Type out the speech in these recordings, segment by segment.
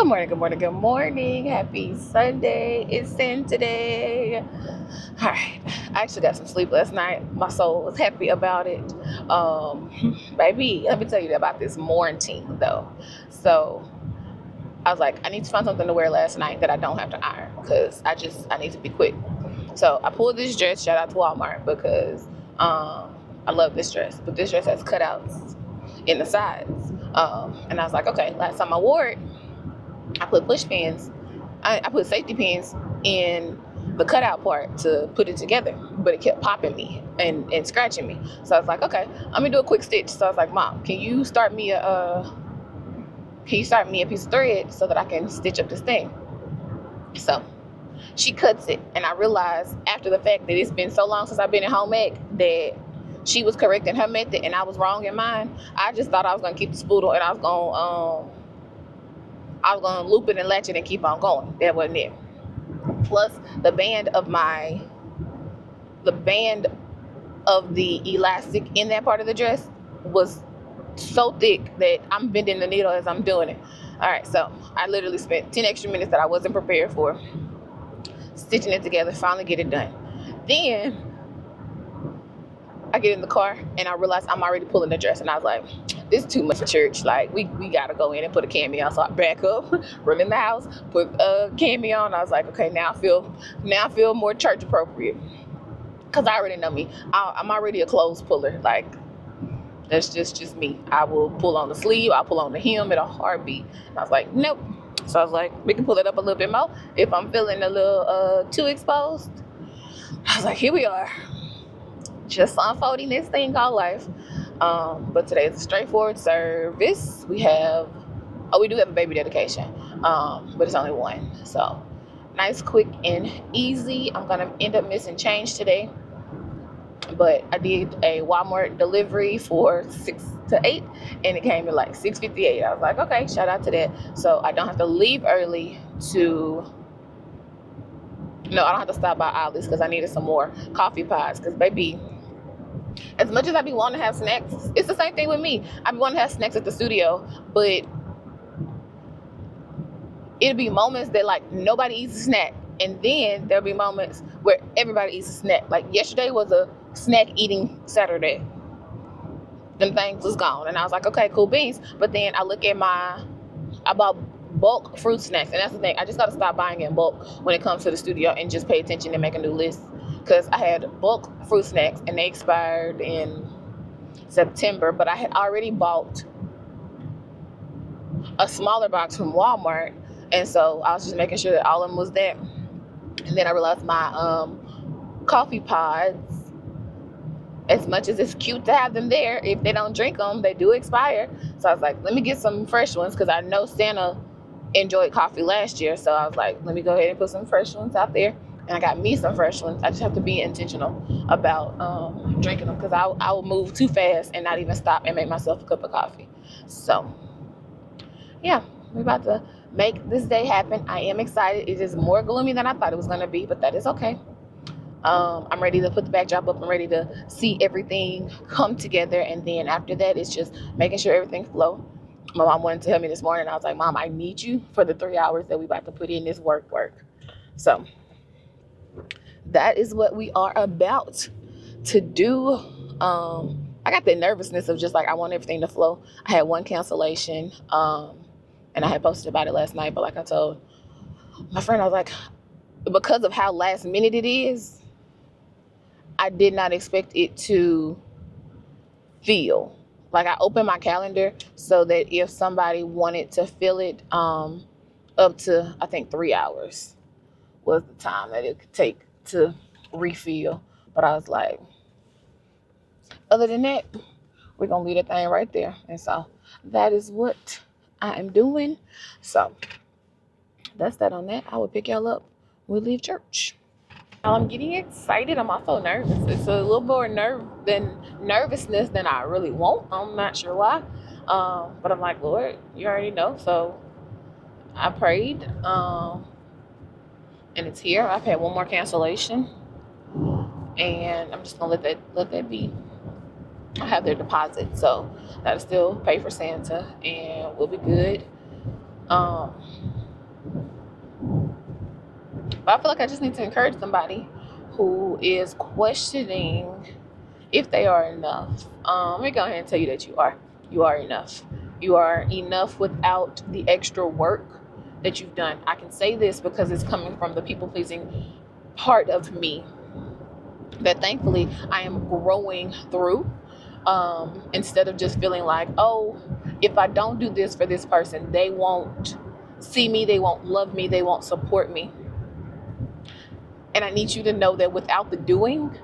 Good morning, good morning, good morning. Happy Sunday. It's Sin today. All right. I actually got some sleep last night. My soul was happy about it. Baby, let me tell you about this morning though. So I was like, I need to find something to wear last night that I don't have to iron because I need to be quick. So I pulled this dress, shout out to Walmart, because I love this dress. But this dress has cutouts in the sides. And I was like, okay, last time I wore it, I put push pins. I put safety pins in the cutout part to put it together, but it kept popping me and scratching me. So I was like, okay, I'm gonna do a quick stitch. So I was like, Mom, can you start me a piece of thread so that I can stitch up this thing? So she cuts it, and I realized after the fact that it's been so long since I've been in home ec that she was correct in her method and I was wrong in mine. I just thought I was gonna keep the spoodle and I was gonna loop it and latch it and keep on going. That wasn't it. Plus the band of the elastic in that part of the dress was so thick that I'm bending the needle as I'm doing it. All right, so I literally spent 10 extra minutes that I wasn't prepared for stitching it together, finally get it done. Then I get in the car and I realize I'm already pulling the dress, and I was like, this is too much for church. Like we gotta go in and put a cami on. So I back up, run in the house, put a cami on. I was like, okay, now I feel more church appropriate. Cause I already know me. I'm already a clothes puller. Like that's just me. I will pull on the sleeve, I'll pull on the hem in a heartbeat. And I was like, nope. So I was like, we can pull it up a little bit more if I'm feeling a little too exposed. I was like, here we are. Just unfolding this thing called life. But today is a straightforward service. We do have a baby dedication, but it's only one. So nice, quick, and easy. I'm gonna end up missing change today, but I did a Walmart delivery for 6 to 8, and it came in like 6:58. I was like, okay, shout out to that. So I don't have to leave early I don't have to stop by Ollie's because I needed some more coffee pods. Because baby, as much as I be wanting to have snacks, it's the same thing with me. I be wanting to have snacks at the studio, but it'll be moments that like nobody eats a snack, and then there'll be moments where everybody eats a snack. Like yesterday was a snack eating Saturday. Them things was gone, and I was like, okay, cool beans. But then I look at I bought bulk fruit snacks, and that's the thing. I just gotta stop buying in bulk when it comes to the studio and just pay attention and make a new list. Because I had bulk fruit snacks and they expired in September, but I had already bought a smaller box from Walmart, and so I was just making sure that all of them was there. And then I realized my coffee pods, as much as it's cute to have them there, if they don't drink them, they do expire. So I was like, let me get some fresh ones, because I know Santa enjoyed coffee last year. So I was like, let me go ahead and put some fresh ones out there. And I got me some fresh ones. I just have to be intentional about drinking them, because I will move too fast and not even stop and make myself a cup of coffee. So yeah, we're about to make this day happen. I am excited. It is more gloomy than I thought it was going to be, but that is okay. I'm ready to put the backdrop up. I'm ready to see everything come together. And then after that, it's just making sure everything flow. My mom wanted to tell me this morning. I was like, Mom, I need you for the 3 hours that we about to put in this work. So that is what we are about to do. I got the nervousness of just like, I want everything to flow. I had one cancellation, and I had posted about it last night, but like I told my friend, I was like, because of how last minute it is, I did not expect it to feel like I opened my calendar so that if somebody wanted to fill it, up to, I think 3 hours was the time that it could take to refill. But I was like, other than that, we're gonna leave that thing right there. And so that is what I am doing. So that's that on that. I will pick y'all up when we leave church. I'm getting excited. I'm also nervous. It's a little more nervousness than I really want. I'm not sure why. But I'm like, Lord, you already know. So I prayed. And it's here. I've had one more cancellation. And I'm just gonna let that be. I have their deposit, so that'll still pay for Santa, and we'll be good. Um, but I feel like I just need to encourage somebody who is questioning if they are enough. Let me go ahead and tell you that you are. You are enough. You are enough without the extra work that you've done. I can say this because it's coming from the people pleasing part of me that thankfully I am growing through. Instead of just feeling like, oh, if I don't do this for this person, they won't see me, they won't love me, they won't support me. And I need you to know that without the doing,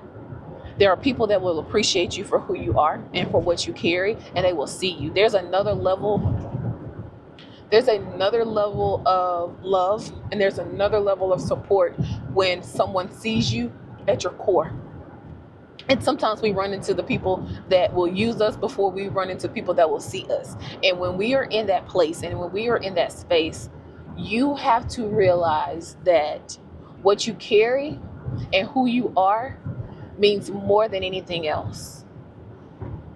there are people that will appreciate you for who you are and for what you carry, and they will see you. There's another level of love, and there's another level of support when someone sees you at your core. And sometimes we run into the people that will use us before we run into people that will see us. And when we are in that place and when we are in that space, you have to realize that what you carry and who you are means more than anything else.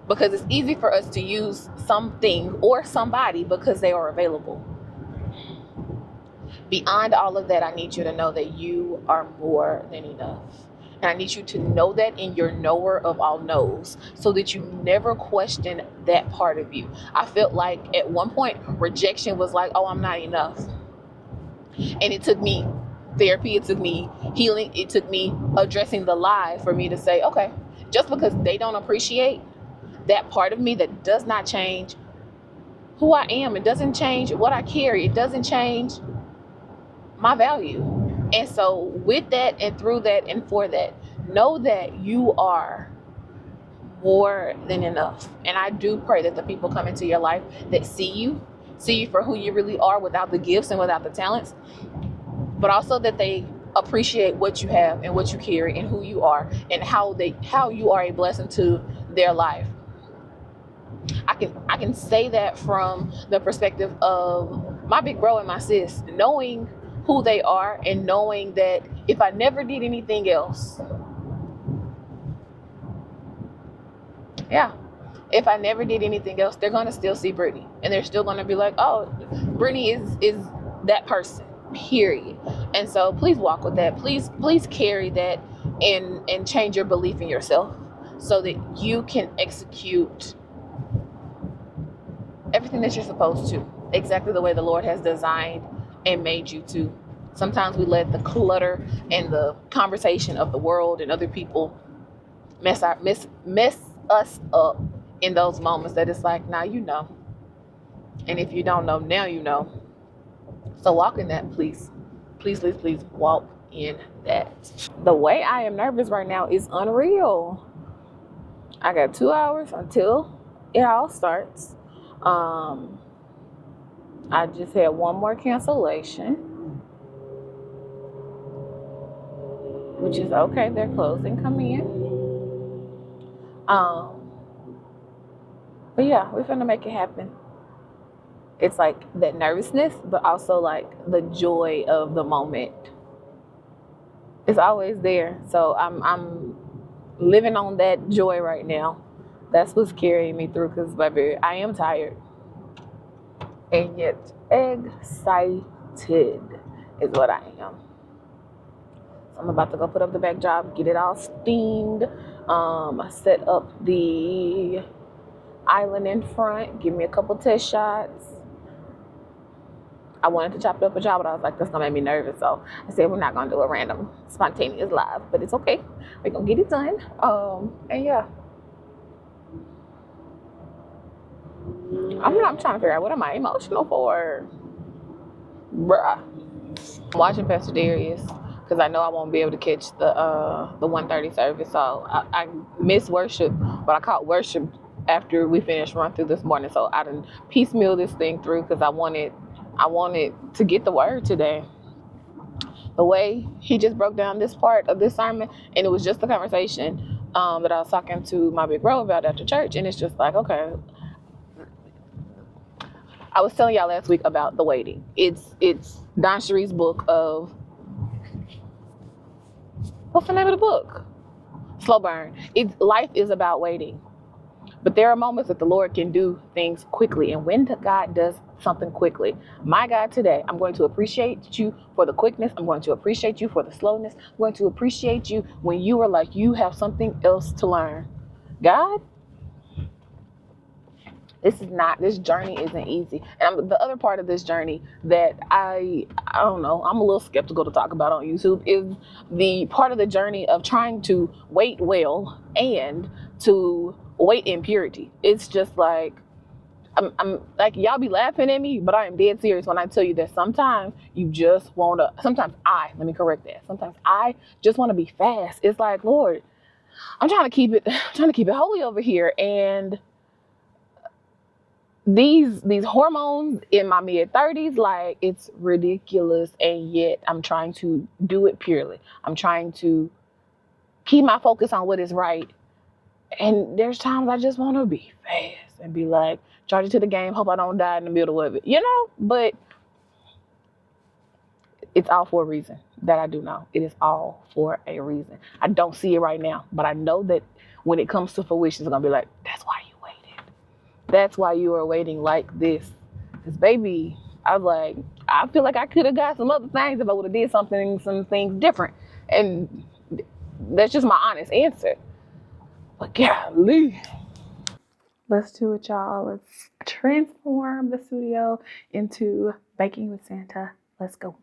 Because it's easy for us to use something or somebody because they are available. Beyond all of that, I need you to know that you are more than enough. And I need you to know that in your knower of all knows, so that you never question that part of you. I felt like at one point, rejection was like, oh, I'm not enough. And it took me therapy, it took me healing, it took me addressing the lie for me to say, okay, just because they don't appreciate that part of me, that does not change who I am. It doesn't change what I carry. It doesn't change my value. And so with that and through that and for that, know that you are more than enough. And I do pray that the people come into your life that see you for who you really are, without the gifts and without the talents, but also that they appreciate what you have and what you carry and who you are and how you are a blessing to their life. I can say that from the perspective of my big bro and my sis, knowing who they are and knowing that if I never did anything else, if I never did anything else, they're going to still see Brittany, and they're still going to be like, oh, Brittany is that person, period. And so please walk with that. Please carry that and change your belief in yourself so that you can execute everything that you're supposed to, exactly the way the Lord has designed and made you to. Sometimes we let the clutter and the conversation of the world and other people mess us up in those moments that it's like, now you know. And if you don't know, now you know. So walk in that, please. Please walk in that. The way I am nervous right now is unreal. I got 2 hours until it all starts. I just had one more cancellation, which is okay. They're closing. Come in. But yeah, we're gonna make it happen. It's like that nervousness, but also like the joy of the moment. It's always there. So I'm living on that joy right now. That's what's carrying me through, because baby, I am tired. And yet excited is what I am. So I'm about to go put up the backdrop, get it all steamed, set up the island in front, give me a couple test shots. I wanted to chop it up a job, but I was like, that's gonna make me nervous. So I said, we're not gonna do a random spontaneous live, but it's okay. We're gonna get it done. And yeah. I'm trying to figure out, what am I emotional for? Bruh. I'm watching Pastor Darius because I know I won't be able to catch the 1:30 service. So I missed worship, but I caught worship after we finished run through this morning. So I didn't piecemeal this thing through because I wanted to get the word today. The way he just broke down this part of this sermon, and it was just a conversation that I was talking to my big bro about after church, and it's just like, okay. I was telling y'all last week about The Waiting. It's Don Cherie's book of, what's the name of the book? Slow Burn. Life is about waiting. But there are moments that the Lord can do things quickly. And when God does something quickly, my God, today, I'm going to appreciate you for the quickness. I'm going to appreciate you for the slowness. I'm going to appreciate you when you are like, you have something else to learn. God, this journey isn't easy. And the other part of this journey that I don't know, I'm a little skeptical to talk about on YouTube is the part of the journey of trying to wait well and to wait in purity. It's just like, I'm like, y'all be laughing at me, but I am dead serious when I tell you that sometimes you just want to, let me correct that. Sometimes I just want to be fast. It's like, Lord, I'm trying to keep it holy over here. And these hormones in my mid-30s, like, it's ridiculous. And yet I'm trying to do it purely. I'm trying to keep my focus on what is right. And there's times I just want to be fast and be like, charge it to the game, hope I don't die in the middle of it, but it's all for a reason. That I do know. It is all for a reason. I don't see it right now, but I know that when it comes to fruition, it's gonna be like, that's why you waited. That's why you are waiting like this. Because baby, I was like, I feel like I could have got some other things if I would have did some things different. And that's just my honest answer. But golly. Let's do it, y'all. Let's transform the studio into Baking with Santa. Let's go.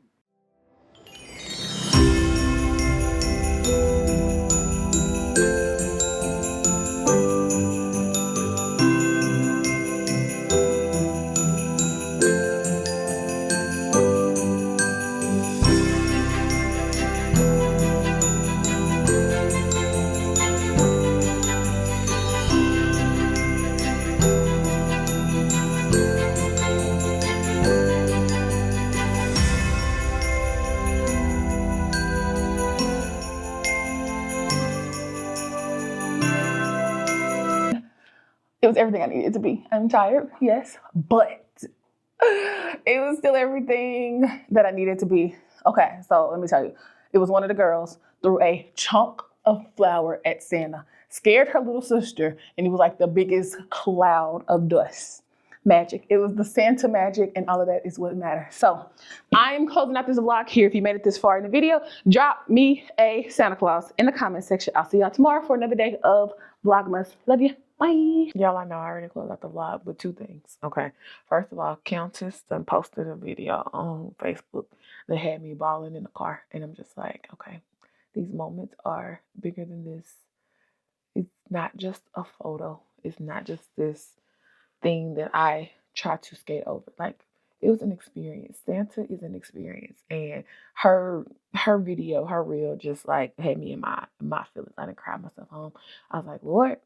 It was everything I needed it to be. I'm tired, yes, but it was still everything that I needed to be. Okay, so let me tell you. It was one of the girls threw a chunk of flour at Santa, scared her little sister, and it was like the biggest cloud of dust. Magic. It was the Santa magic, and all of that is what matters. So I am closing out this vlog here. If you made it this far in the video, drop me a Santa Claus in the comment section. I'll see y'all tomorrow for another day of Vlogmas. Love you. Bye. Y'all, I know I already closed out the vlog with two things. Okay. First of all, Countess done posted a video on Facebook that had me bawling in the car. And I'm just like, okay, these moments are bigger than this. It's not just a photo. It's not just this thing that I try to skate over. Like, it was an experience. Santa is an experience. And her video, her reel just like had me in my feelings. I didn't cry myself home. I was like, Lord,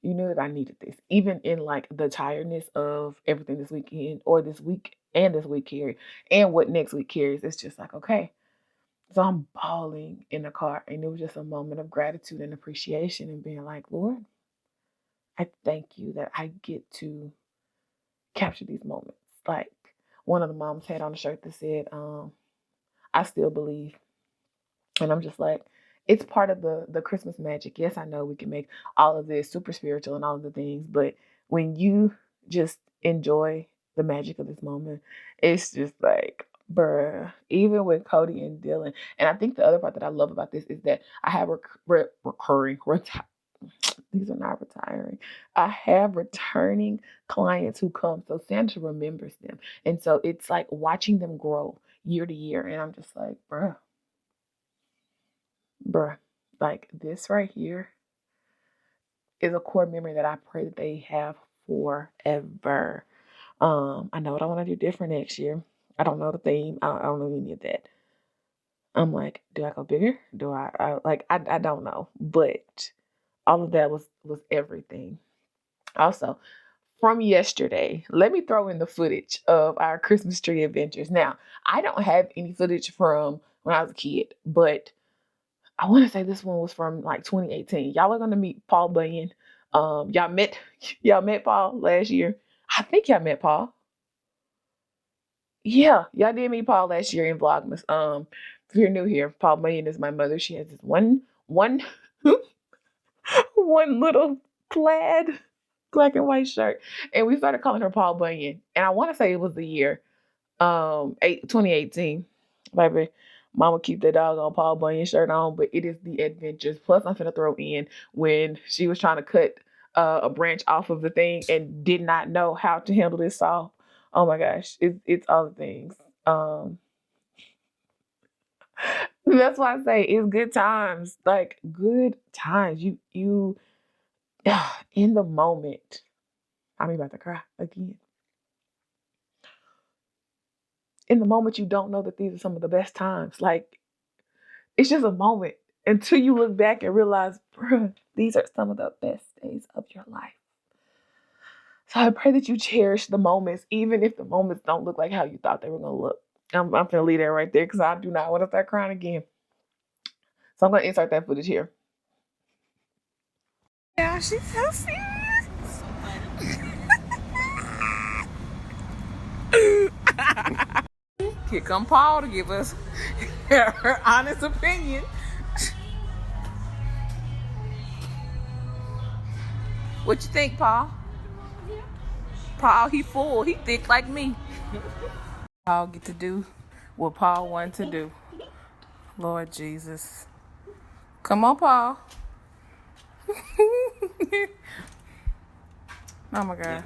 you knew that I needed this. Even in like the tiredness of everything this weekend or this week and this week here and what next week carries. It's just like, okay. So I'm bawling in the car, and it was just a moment of gratitude and appreciation and being like, Lord, I thank you that I get to capture these moments. Like, one of the moms had on a shirt that said, I still believe. And I'm just like, it's part of the Christmas magic. Yes, I know we can make all of this super spiritual and all of the things, but when you just enjoy the magic of this moment, it's just like, bruh, even with Cody and Dylan. And I think the other part that I love about this is that I have recurring, these are not retiring. I have returning clients who come. So Santa remembers them. And so it's like watching them grow year to year. And I'm just like, bruh, like this right here is a core memory that I pray that they have forever. I know what I want to do different next year. I don't know the theme. I don't know any of that. I'm like, do I go bigger? Do I don't know. But all of that was everything. Also, from yesterday, let me throw in the footage of our Christmas tree adventures. Now, I don't have any footage from when I was a kid, but I want to say this one was from like 2018. Y'all are gonna meet Paul Bunyan. Y'all met Paul last year. I think y'all met Paul. Yeah, y'all did meet Paul last year in Vlogmas. If you're new here, Paul Bunyan is my mother. She has this one one little plaid black and white shirt. And we started calling her Paul Bunyan. And I want to say it was the year 2018. Baby, mama keep that dog on Paul Bunyan shirt on, but it is the adventures. Plus, I'm finna throw in when she was trying to cut a branch off of the thing and did not know how to handle this saw. Oh my gosh, it's all the things. That's why I say it's good times. Like good times. You in the moment. I'm about to cry again. In the moment, you don't know that these are some of the best times. Like it's just a moment until you look back and realize, bruh, these are some of the best days of your life. So I pray that you cherish the moments, even if the moments don't look like how you thought they were gonna look. I'm gonna leave that right there because I do not want to start crying again. So I'm gonna insert that footage here. Yeah, she's so serious. Here come Paul to give us her honest opinion. What you think, Paul? Paul, he full. He thick like me. Paul get to do what Paul wanted to do. Lord Jesus. Come on, Paul. Oh my gosh.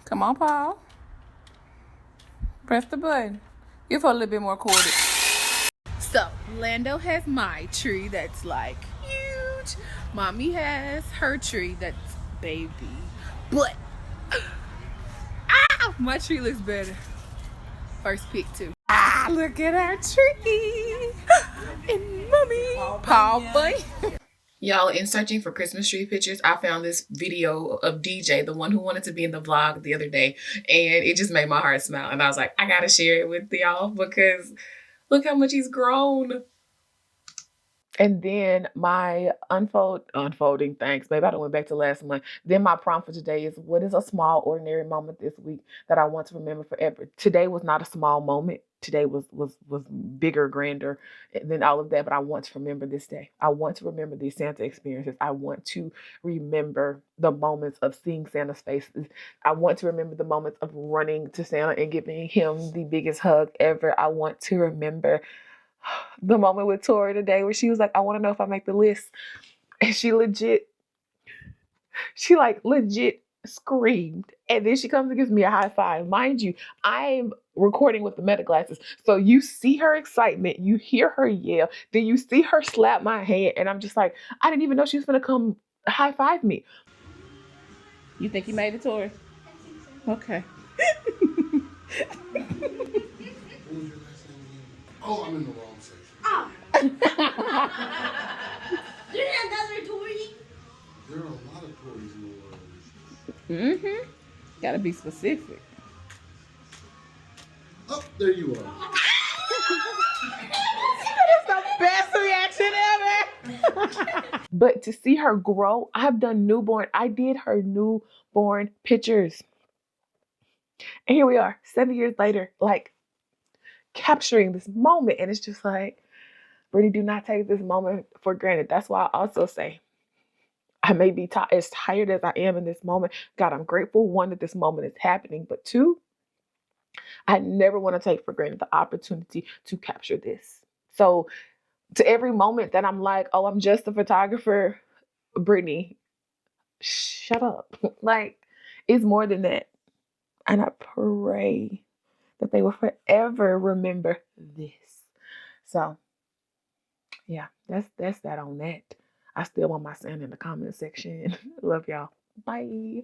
Come on, Paul. Press the button. Give her a little bit more corded. So, Lando has my tree that's like huge. Mommy has her tree that's baby. But, my tree looks better. First pick too. Look at our tree. And Mommy. Paul Bunyan. Y'all, in searching for Christmas tree pictures, I found this video of DJ, the one who wanted to be in the vlog the other day, and it just made my heart smile. And I was like, I gotta share it with y'all because look how much he's grown. And then my unfolding, thanks, babe. I done went back to last month. Then my prompt for today is, what is a small, ordinary moment this week that I want to remember forever? Today was not a small moment. Today was bigger, grander than all of that. But I want to remember this day. I want to remember these Santa experiences. I want to remember the moments of seeing Santa's faces. I want to remember the moments of running to Santa and giving him the biggest hug ever. I want to remember the moment with Tori today where she was like, I want to know if I make the list. And she legit screamed. And then she comes and gives me a high five. Mind you, I'm recording with the meta glasses. So you see her excitement, you hear her yell, then you see her slap my hand. And I'm just like, I didn't even know she was going to come high five me. You think you made it, Tori? Okay. Oh, I'm in the wrong section. Oh. There's another Tory. There are a lot of Tories in the world. Mm-hmm. Gotta be specific. Oh, there you are. That is the best reaction ever. But to see her grow, I did her newborn pictures. And here we are, 7 years later, like capturing this moment. And it's just like, Brittany, do not take this moment for granted. That's why I also say, I may be as tired as I am in this moment. God, I'm grateful, one, that this moment is happening. But two, I never want to take for granted the opportunity to capture this. So to every moment that I'm like, oh, I'm just a photographer, Brittany, shut up. Like, it's more than that. And I pray that they will forever remember this. So yeah, that's that on that. I still want my son in the comment section. Love y'all. Bye.